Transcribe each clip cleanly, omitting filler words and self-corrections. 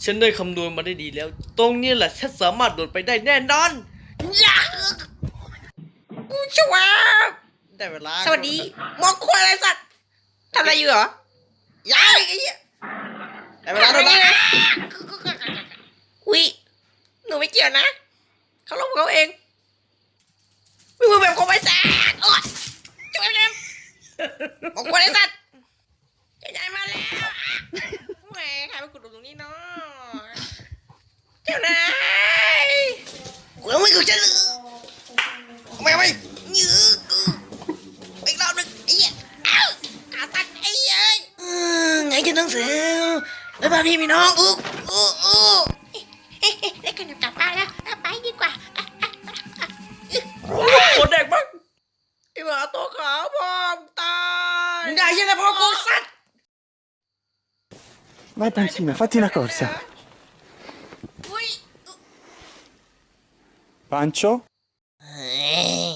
ฉันได้คำนวณมาได้ดีแล้วตรงนี้แหละฉันสามารถโดดไปได้แน่นอนยาชวาได้เวลาสวัสดีมองควายอะไรสัตว์ทำอะไรอยู่เหรอยายไอ้เหี้ย ได้เวลาโดดแล้ว อุ้ยหนูไม่เกี่ยวนะเขาลงเขาเองมีมือแบบของไอ้สัตว์โอ๊ยช่วยกันมองควายอะไรสัตว์ยายมาแล้วแหมใครมาขุดหลุมตรงนี้เนาะเจ้านายกูไม่กูจะลืมไม่ยื้ออีกรอบหนึ่งไอ้เหี้ยเอ้าขาตัดไอ้เอ้ยไงจะน้องเสือแล้วพาพี่น้องได้ขนมกลับบ้านแล้วไปดีกว่า โคตรแดกมาก ไอ้หมาตัวขาวพ่อมึงตายมึงได้ยังไงพ่อกูสัตว์ Vai Pancino, fatti una corsa. อุ้ย Pancio? เฮ้ย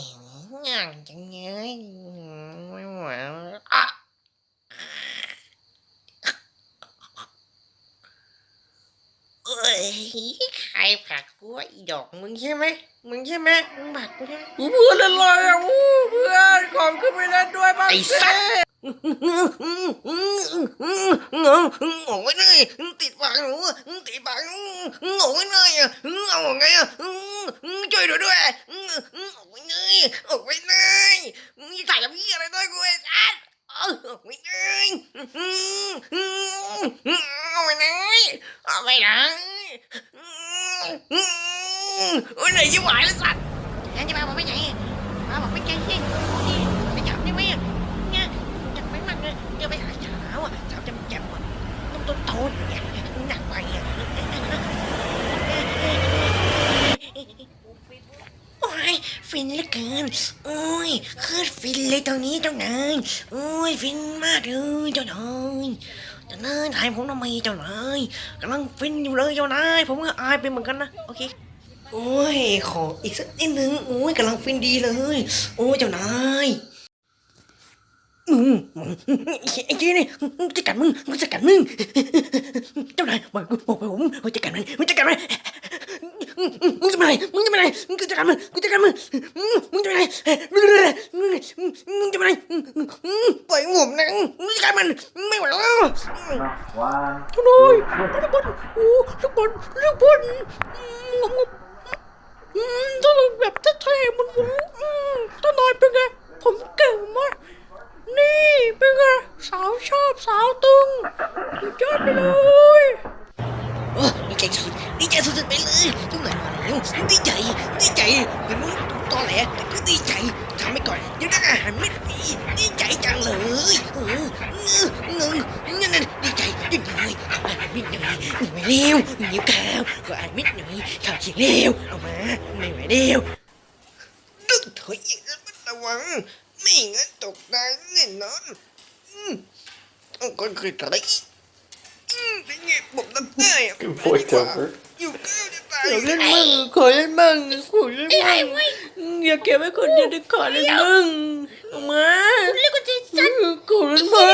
ง่างจังเลยไม่ไหวอ่ะเอ้ยใครผลักกูวะอีดอกมึงใช่ไหมมึงผลักกูใช่ไหม กูเพื่อนอะไรอ่ะเพื่อนขอบขึ้นไปเล่นด้วยบ้าง ไอ้สัตว์งงไว้เลยติดปากหนูติดปากงงไว้เลยเอาไงช่วยด้วยออกไปเลยออกไปเลยใส่กับพี่อะไรด้วยกูไอ้สัตว์ออกไปเลยเอาไปเลยเอาไปเลยโอ้ยไหนยิ่งหวายเลยสัตว์ยังจะมาบอกไม่ใหญ่มาบอกไม่ใหญ่ไม่จับได้ไหมเนี่ยอยากไปมันเลยอยากไปหาเช้าอ่ะเช้าจะแจ่มอ่ะต้องโตเนี่ยหนักไปอ่ะโอ้ยฟินเหลือเกินโอ้ยคือฟินเลยตรงนี้เจ้านายโอ้ยฟินมากเลยเจ้านายถ่ายผมทำไมเจ้านายกำลังฟินอยู่เลยเจ้านายผมก็อายไปเหมือนกันนะโอเคโอ้ยขออีกสักนิดนึงโอ้ยกำลังฟินดีเลยโอ้ยเจ้านายไอ้เจ้นี่จะกัดมึงจะกัดมึงเจ้านายบอกผมจะกัดมันจะกัดมันมึงจะมาไหนมึงจะกัดมันมึงจะมาไหนมึงจะมาไหนปล่อยผมนะมึงจะกัดมันไม่ไหวแล้วทุกคนทุกคนต้องแบบเท่ๆมันต้นนายเป็นไงผมเก่งมากนี่เป็นไงสาวชอบสาวตึงสุดยอดไปเลยดีใจสุดไปเลยทุกหน่อยมาแล้วดีใจเป็นมึงตอแหลแต่ก็ดีใจทำไปก่อนเดี๋ยวได้อาหารไม่ฟรีดีใจจังเลยนั่นดีใจยังไงอาหารไม่หน่อยไม่เร็วนิ้วขาวก็อาหารไม่หน่อยข่าวเฉียงเร็วเอามาไม่ไหวเร็วดึกถอยอีกแล้วระวังไม่งั้นตกได้แน่นอนคนคืออะไรเป็นไงผมทำได้อะ Voice over. อยู่ก้าวจะตาย ขอเล่นมึงอย่าเก็บไว้คนเดียวดิขอเล่นมึงออกมา เรียกว่าใจสั่น ขอเล่นมึ